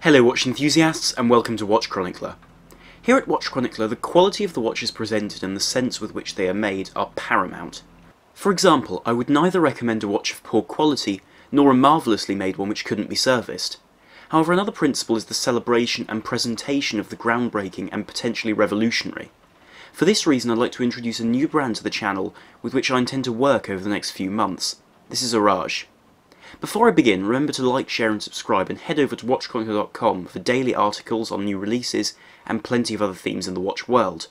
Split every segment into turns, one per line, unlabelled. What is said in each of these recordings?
Hello watch enthusiasts and welcome to Watch Chronicler. Here at Watch Chronicler, the quality of the watches presented and the sense with which they are made are paramount. For example, I would neither recommend a watch of poor quality nor a marvellously made one which couldn't be serviced. However, another principle is the celebration and presentation of the groundbreaking and potentially revolutionary. For this reason, I'd like to introduce a new brand to the channel with which I intend to work over the next few months. This is Horage. Before I begin, remember to like, share and subscribe, and head over to watchchronicler.com for daily articles on new releases and plenty of other themes in the watch world.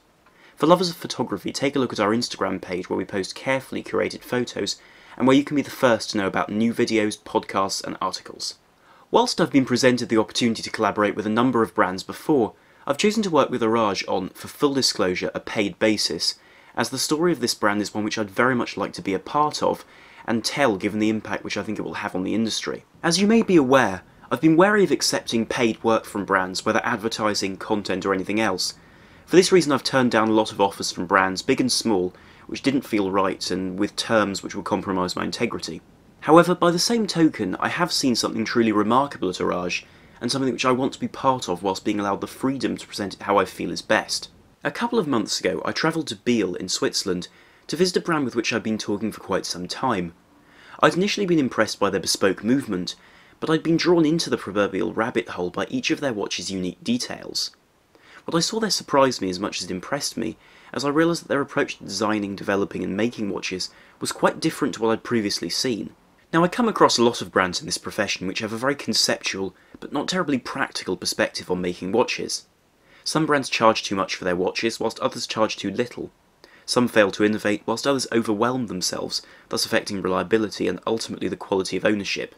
For lovers of photography, take a look at our Instagram page where we post carefully curated photos and where you can be the first to know about new videos, podcasts and articles. Whilst I've been presented the opportunity to collaborate with a number of brands before, I've chosen to work with Horage on, for full disclosure, a paid basis, as the story of this brand is one which I'd very much like to be a part of and tell given the impact which I think it will have on the industry. As you may be aware, I've been wary of accepting paid work from brands, whether advertising, content or anything else. For this reason I've turned down a lot of offers from brands, big and small, which didn't feel right and with terms which will compromise my integrity. However, by the same token, I have seen something truly remarkable at Horage, and something which I want to be part of whilst being allowed the freedom to present it how I feel is best. A couple of months ago I travelled to Bienne in Switzerland to visit a brand with which I'd been talking for quite some time. I'd initially been impressed by their bespoke movement, but I'd been drawn into the proverbial rabbit hole by each of their watches' unique details. What I saw there surprised me as much as it impressed me, as I realised that their approach to designing, developing and making watches was quite different to what I'd previously seen. Now I come across a lot of brands in this profession which have a very conceptual, but not terribly practical perspective on making watches. Some brands charge too much for their watches, whilst others charge too little. Some fail to innovate, whilst others overwhelm themselves, thus affecting reliability and ultimately the quality of ownership.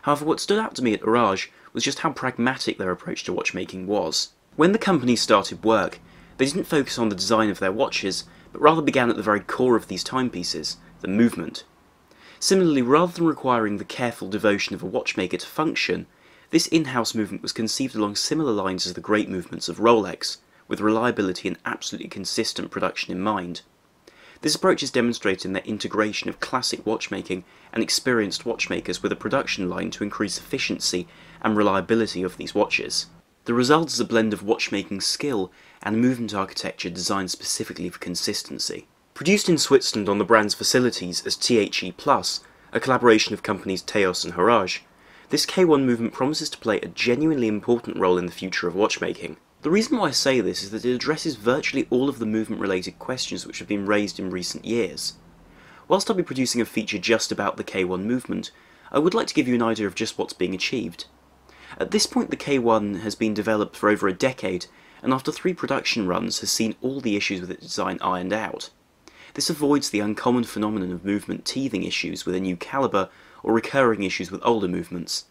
However, what stood out to me at Horage was just how pragmatic their approach to watchmaking was. When the company started work, they didn't focus on the design of their watches, but rather began at the very core of these timepieces, the movement. Similarly, rather than requiring the careful devotion of a watchmaker to function, this in-house movement was conceived along similar lines as the great movements of Rolex, with reliability and absolutely consistent production in mind. This approach is demonstrated in their integration of classic watchmaking and experienced watchmakers with a production line to increase efficiency and reliability of these watches. The result is a blend of watchmaking skill and movement architecture designed specifically for consistency. Produced in Switzerland on the brand's facilities as THE+, a collaboration of companies Teos and Horage, this K1 movement promises to play a genuinely important role in the future of watchmaking. The reason why I say this is that it addresses virtually all of the movement-related questions which have been raised in recent years. Whilst I'll be producing a feature just about the K1 movement, I would like to give you an idea of just what's being achieved. At this point the K1 has been developed for over a decade, and after 3 production runs has seen all the issues with its design ironed out. This avoids the uncommon phenomenon of movement teething issues with a new calibre or recurring issues with older movements.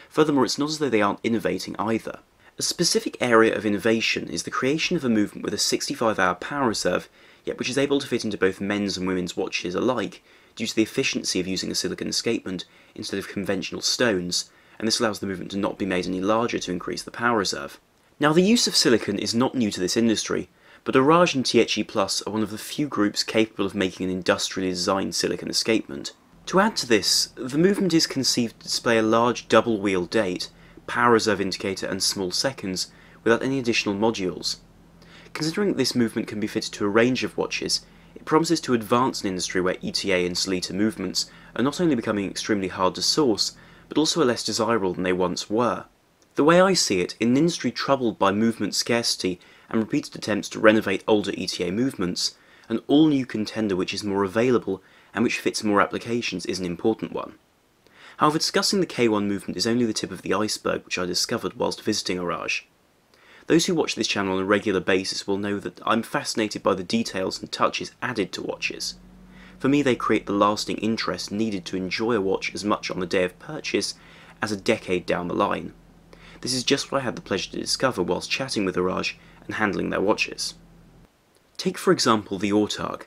Furthermore, it's not as though they aren't innovating either. A specific area of innovation is the creation of a movement with a 65-hour power reserve, yet which is able to fit into both men's and women's watches alike due to the efficiency of using a silicon escapement instead of conventional stones, and this allows the movement to not be made any larger to increase the power reserve. Now, the use of silicon is not new to this industry, but Horage and THE+ are one of the few groups capable of making an industrially designed silicon escapement. To add to this, the movement is conceived to display a large double-wheel date, power reserve indicator and small seconds, without any additional modules. Considering that this movement can be fitted to a range of watches, it promises to advance an industry where ETA and Sleater movements are not only becoming extremely hard to source, but also are less desirable than they once were. The way I see it, in an industry troubled by movement scarcity and repeated attempts to renovate older ETA movements, an all-new contender which is more available and which fits more applications is an important one. However, discussing the K1 movement is only the tip of the iceberg which I discovered whilst visiting Horage. Those who watch this channel on a regular basis will know that I'm fascinated by the details and touches added to watches. For me, they create the lasting interest needed to enjoy a watch as much on the day of purchase as a decade down the line. This is just what I had the pleasure to discover whilst chatting with Horage and handling their watches. Take for example the Otter.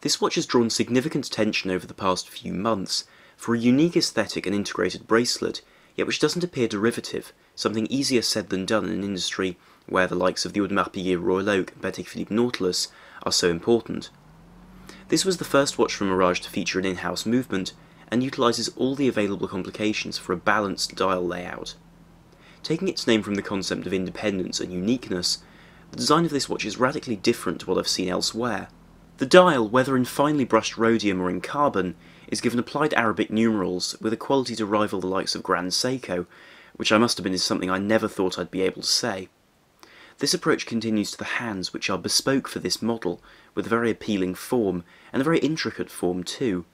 This watch has drawn significant attention over the past few months for a unique aesthetic and integrated bracelet, yet which doesn't appear derivative, something easier said than done in an industry where the likes of the Remarkably Royal Oak and Patek Philippe Nautilus are so important. This was the first watch from Horage to feature an in-house movement, and utilises all the available complications for a balanced dial layout. Taking its name from the concept of independence and uniqueness, the design of this watch is radically different to what I've seen elsewhere. The dial, whether in finely brushed rhodium or in carbon, is given applied Arabic numerals with a quality to rival the likes of Grand Seiko, which I must admit is something I never thought I'd be able to say. This approach continues to the hands, which are bespoke for this model, with a very appealing form, and a very intricate form too.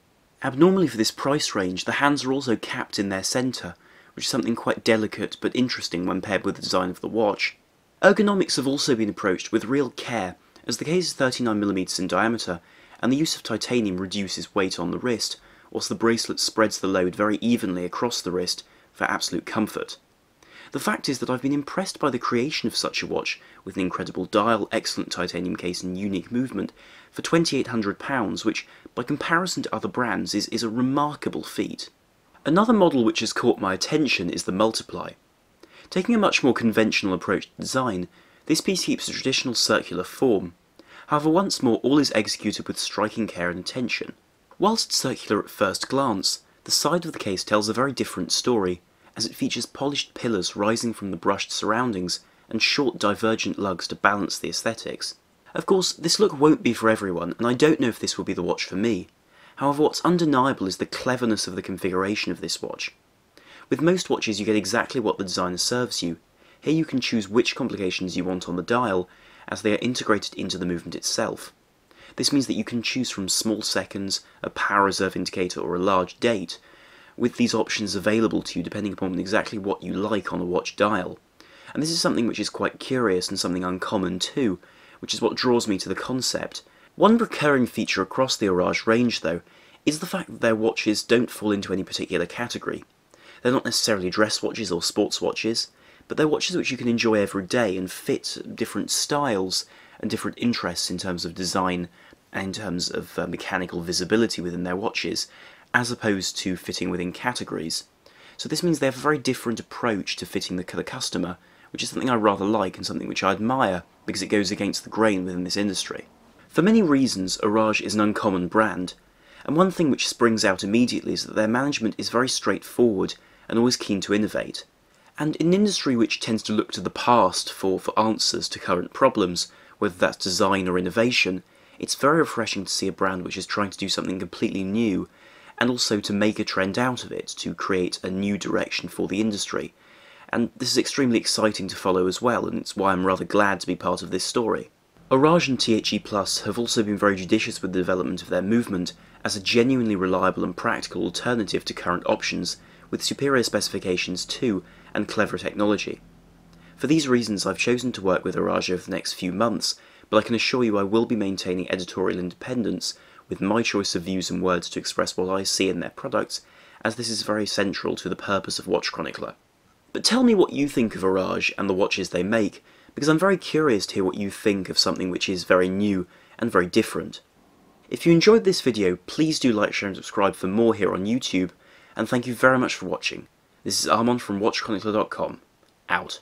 Abnormally for this price range, the hands are also capped in their centre, which is something quite delicate but interesting when paired with the design of the watch. Ergonomics have also been approached with real care, as the case is 39mm in diameter, and the use of titanium reduces weight on the wrist, whilst the bracelet spreads the load very evenly across the wrist for absolute comfort. The fact is that I've been impressed by the creation of such a watch, with an incredible dial, excellent titanium case and unique movement, for £2,800, which, by comparison to other brands, is a remarkable feat. Another model which has caught my attention is the Multiply. Taking a much more conventional approach to design, this piece keeps a traditional circular form. However, once more, all is executed with striking care and attention. Whilst circular at first glance, the side of the case tells a very different story, as it features polished pillars rising from the brushed surroundings and short divergent lugs to balance the aesthetics. Of course, this look won't be for everyone, and I don't know if this will be the watch for me. However, what's undeniable is the cleverness of the configuration of this watch. With most watches you get exactly what the designer serves you. Here you can choose which complications you want on the dial, as they are integrated into the movement itself. This means that you can choose from small seconds, a power reserve indicator or a large date, with these options available to you depending upon exactly what you like on a watch dial. And this is something which is quite curious and something uncommon too, which is what draws me to the concept. One recurring feature across the Horage range, though, is the fact that their watches don't fall into any particular category. They're not necessarily dress watches or sports watches, but they're watches which you can enjoy every day and fit different styles and different interests in terms of design and in terms of mechanical visibility within their watches, as opposed to fitting within categories. So this means they have a very different approach to fitting the customer, which is something I rather like and something which I admire because it goes against the grain within this industry. For many reasons, Horage is an uncommon brand, and one thing which springs out immediately is that their management is very straightforward and always keen to innovate. And in an industry which tends to look to the past for answers to current problems, whether that's design or innovation, it's very refreshing to see a brand which is trying to do something completely new, and also to make a trend out of it, to create a new direction for the industry. And this is extremely exciting to follow as well, and it's why I'm rather glad to be part of this story. Horage and THE Plus have also been very judicious with the development of their movement as a genuinely reliable and practical alternative to current options, with superior specifications too, and clever technology. For these reasons I've chosen to work with Horage over the next few months, but I can assure you I will be maintaining editorial independence, with my choice of views and words to express what I see in their products, as this is very central to the purpose of Watch Chronicler. But tell me what you think of Horage and the watches they make, because I'm very curious to hear what you think of something which is very new and very different. If you enjoyed this video, please do like, share and subscribe for more here on YouTube, and thank you very much for watching. This is Armand from watchchronicler.com, out.